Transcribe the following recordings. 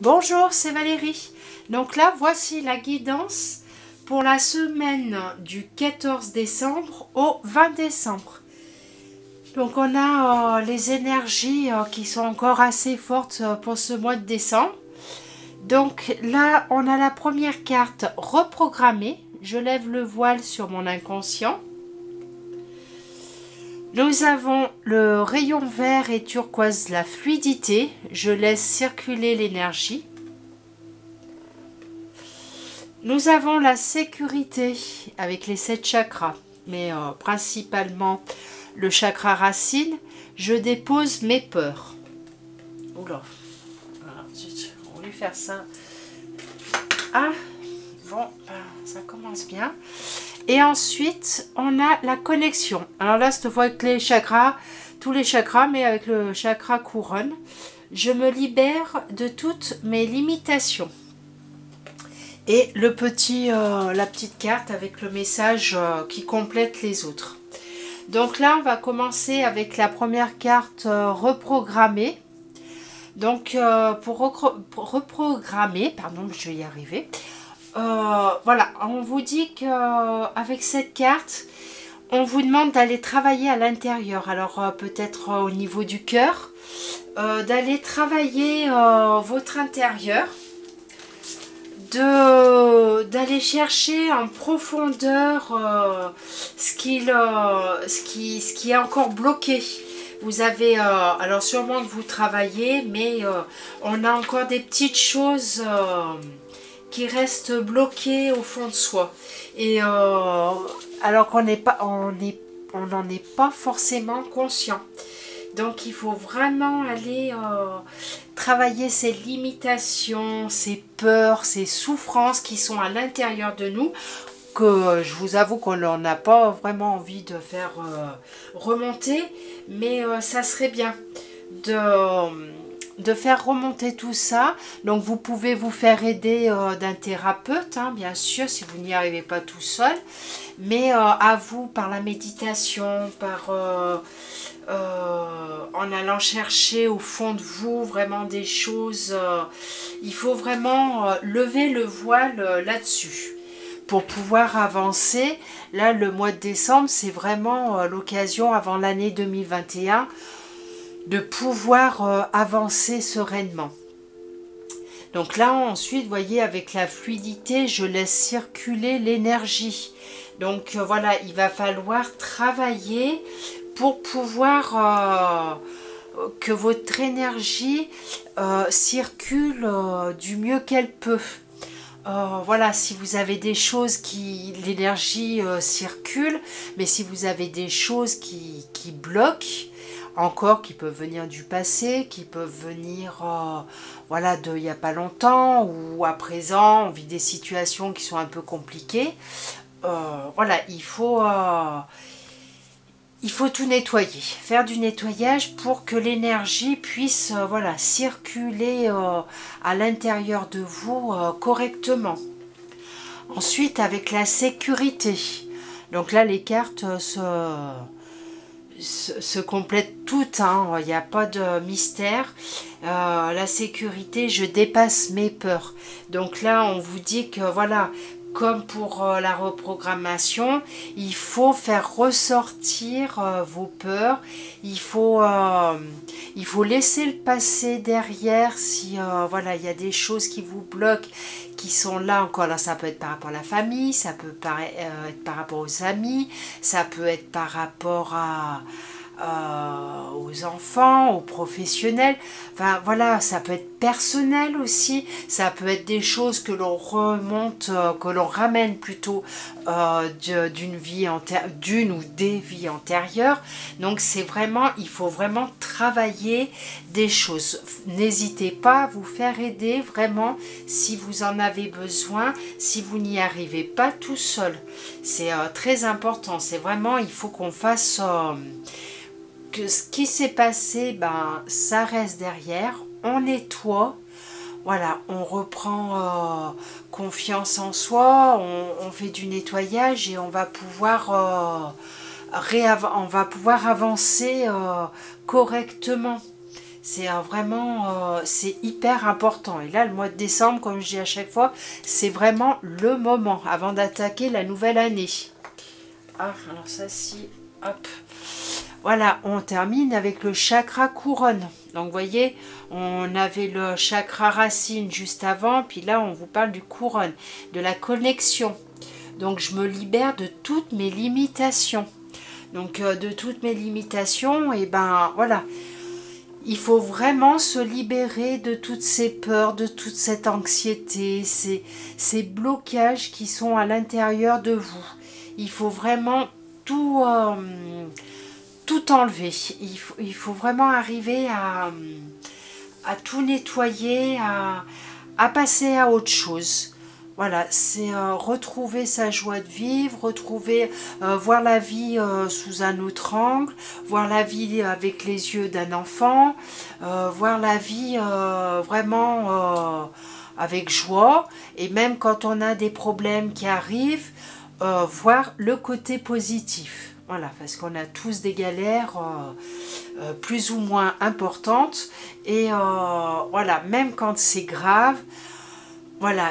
Bonjour, c'est Valérie. Donc là, voici la guidance pour la semaine du 14 décembre au 20 décembre. Donc on a les énergies qui sont encore assez fortes pour ce mois de décembre. Donc là, on a la première carte reprogrammée. Je lève le voile sur mon inconscient. Nous avons le rayon vert et turquoise, la fluidité. Je laisse circuler l'énergie. Nous avons la sécurité avec les 7 chakras, mais principalement le chakra racine. Je dépose mes peurs. Oula, voilà, on va lui faire ça. Ah, bon, ça commence bien. Et ensuite, on a la connexion. Alors là, cette fois avec les chakras, tous les chakras, mais avec le chakra couronne, je me libère de toutes mes limitations. Et la petite carte avec le message qui complète les autres. Donc là, on va commencer avec la première carte reprogrammée. Donc pour reprogrammer, pardon, je vais y arriver. Voilà, on vous dit qu'avec cette carte, on vous demande d'aller travailler à l'intérieur. Alors peut-être au niveau du cœur, d'aller travailler votre intérieur. D'aller chercher en profondeur ce qui est encore bloqué. Vous avez, alors sûrement que vous travaillez, mais on a encore des petites choses qui restent bloquées au fond de soi. Et alors qu'on n'en est pas forcément conscient. Donc il faut vraiment aller travailler ces limitations, ces peurs, ces souffrances qui sont à l'intérieur de nous, que je vous avoue qu'on n'a pas vraiment envie de faire remonter, mais ça serait bien de faire remonter tout ça. Donc vous pouvez vous faire aider d'un thérapeute, hein, bien sûr, si vous n'y arrivez pas tout seul, mais à vous par la méditation, par en allant chercher au fond de vous vraiment des choses. Il faut vraiment lever le voile là-dessus pour pouvoir avancer. Là, le mois de décembre, c'est vraiment l'occasion avant l'année 2021 de pouvoir avancer sereinement. Donc là, ensuite, vous voyez, avec la fluidité, je laisse circuler l'énergie. Donc voilà, il va falloir travailler pour pouvoir que votre énergie circule du mieux qu'elle peut. Voilà, si vous avez des choses l'énergie circule, mais si vous avez des choses qui bloquent, encore qui peuvent venir du passé, qui peuvent venir voilà, il n'y a pas longtemps, ou à présent, on vit des situations qui sont un peu compliquées. Voilà, il faut tout nettoyer, faire du nettoyage pour que l'énergie puisse voilà, circuler à l'intérieur de vous correctement. Ensuite, avec la sécurité. Donc là, les cartes se complètent toutes, hein. Il n'y a pas de mystère. La sécurité, je dépasse mes peurs. Donc là, on vous dit que voilà, comme pour la reprogrammation, il faut faire ressortir vos peurs, il faut laisser le passé derrière si voilà, il y a des choses qui vous bloquent, qui sont là encore. Là, ça peut être par rapport à la famille, ça peut être par rapport aux amis, ça peut être par rapport aux enfants, aux professionnels, enfin voilà, ça peut être personnel aussi, ça peut être des choses que l'on remonte, que l'on ramène plutôt d'une ou des vies antérieures. Donc c'est vraiment, il faut vraiment travailler des choses. N'hésitez pas à vous faire aider vraiment si vous en avez besoin, si vous n'y arrivez pas tout seul. C'est très important, c'est vraiment, il faut qu'on fasse que ce qui s'est passé, ben, ça reste derrière, on nettoie, voilà, on reprend confiance en soi, on fait du nettoyage et on va pouvoir, avancer correctement. C'est vraiment, c'est hyper important. Et là, le mois de décembre, comme je dis à chaque fois, c'est vraiment le moment avant d'attaquer la nouvelle année. Ah, alors ça, si, hop. Voilà, on termine avec le chakra couronne. Donc, vous voyez, on avait le chakra racine juste avant, puis là, on vous parle du couronne, de la connexion. Donc, je me libère de toutes mes limitations. Donc, de toutes mes limitations, et ben, voilà. Il faut vraiment se libérer de toutes ces peurs, de toute cette anxiété, ces blocages qui sont à l'intérieur de vous. Il faut vraiment tout, tout enlever. Il faut vraiment arriver à tout nettoyer, à passer à autre chose. Voilà, c'est retrouver sa joie de vivre, retrouver, voir la vie sous un autre angle, voir la vie avec les yeux d'un enfant, voir la vie vraiment avec joie, et même quand on a des problèmes qui arrivent, voir le côté positif. Voilà, parce qu'on a tous des galères plus ou moins importantes, et voilà, même quand c'est grave, voilà,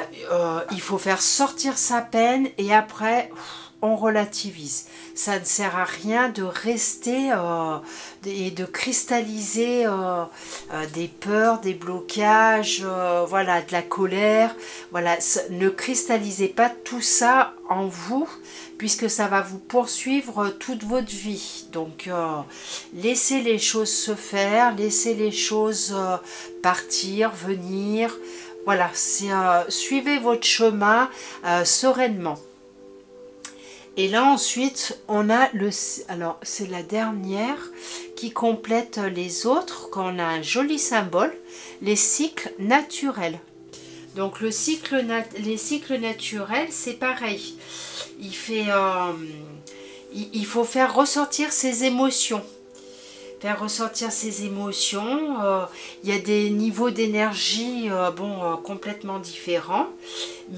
il faut faire sortir sa peine et après on relativise. Ça ne sert à rien de rester et de cristalliser des peurs, des blocages, voilà, de la colère. Voilà, ne cristallisez pas tout ça en vous puisque ça va vous poursuivre toute votre vie. Donc laissez les choses se faire, laissez les choses partir, venir. Voilà, suivez votre chemin sereinement. Et là ensuite, on a alors c'est la dernière qui complète les autres, quand on a un joli symbole, les cycles naturels. Donc les cycles naturels, c'est pareil. Il faut faire ressortir ses émotions. Faire ressortir ses émotions. Il y a des niveaux d'énergie complètement différents,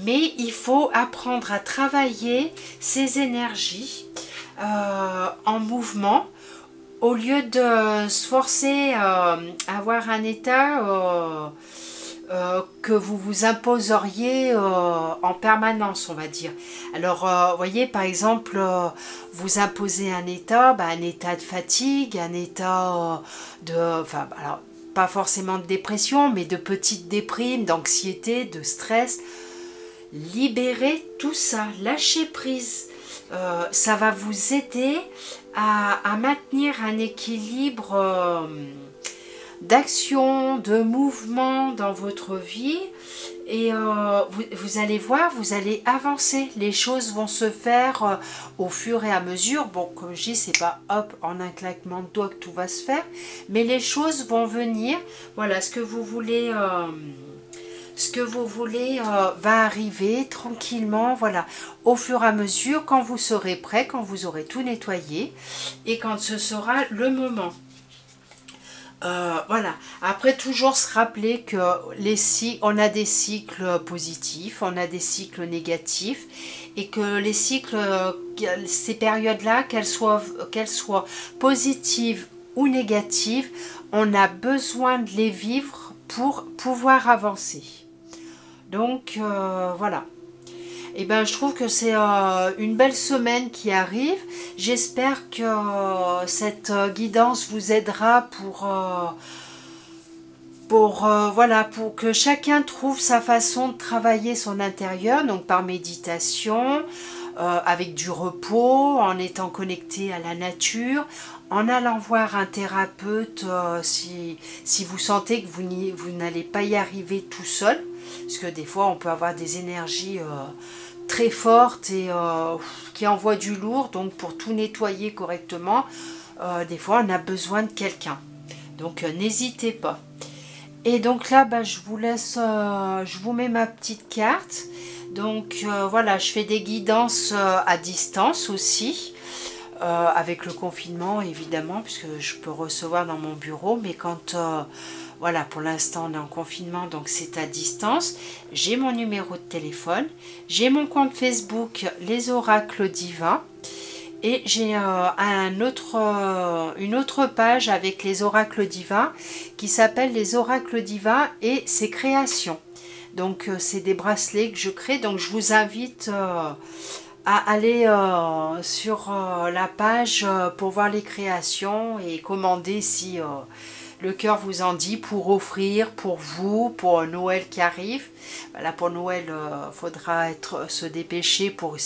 mais il faut apprendre à travailler ces énergies en mouvement au lieu de se forcer à avoir un état que vous vous imposeriez en permanence, on va dire. Alors, vous voyez, par exemple, vous imposez un état de fatigue, un état alors, pas forcément de dépression, mais de petite déprime, d'anxiété, de stress. Libérez tout ça, lâchez prise. Ça va vous aider à maintenir un équilibre d'action, de mouvement dans votre vie, et vous allez voir, vous allez avancer, les choses vont se faire au fur et à mesure. Bon, comme je dis, c'est pas hop, en un claquement de doigts que tout va se faire, mais les choses vont venir. Voilà, ce que vous voulez va arriver tranquillement, voilà, au fur et à mesure, quand vous serez prêt, quand vous aurez tout nettoyé, et quand ce sera le moment. Voilà, après toujours se rappeler que on a des cycles positifs, on a des cycles négatifs, et que les cycles, ces périodes-là, qu'elles soient positives ou négatives, on a besoin de les vivre pour pouvoir avancer. Donc voilà. Et ben, je trouve que c'est une belle semaine qui arrive. J'espère que cette guidance vous aidera pour que chacun trouve sa façon de travailler son intérieur, donc par méditation, avec du repos, en étant connecté à la nature, en allant voir un thérapeute si vous sentez que vous n'allez pas y arriver tout seul, parce que des fois on peut avoir des énergies très fortes et qui envoient du lourd, donc pour tout nettoyer correctement, des fois on a besoin de quelqu'un, donc n'hésitez pas. Et donc là, je vous laisse, je vous mets ma petite carte. Donc voilà, je fais des guidances à distance aussi, avec le confinement évidemment, puisque je peux recevoir dans mon bureau, mais quand, voilà, pour l'instant on est en confinement, donc c'est à distance. J'ai mon numéro de téléphone, j'ai mon compte Facebook, les oracles divins. Et j'ai une autre page avec les oracles divins qui s'appelle les oracles divins et ses créations. Donc c'est des bracelets que je crée, donc je vous invite à aller sur la page pour voir les créations et commander si le cœur vous en dit, pour offrir pour vous, pour Noël qui arrive. Là pour Noël, faudra se dépêcher pour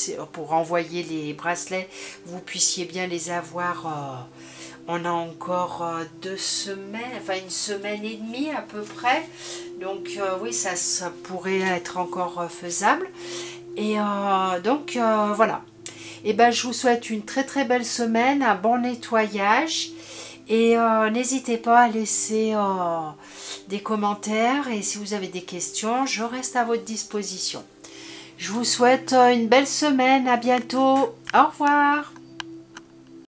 envoyer les bracelets, vous puissiez bien les avoir. On a encore 2 semaines, enfin 1 semaine et demie à peu près. Donc oui, ça pourrait être encore faisable. Et donc voilà. Et ben je vous souhaite une très très belle semaine, un bon nettoyage. Et n'hésitez pas à laisser des commentaires. Et si vous avez des questions, je reste à votre disposition. Je vous souhaite une belle semaine. À bientôt. Au revoir.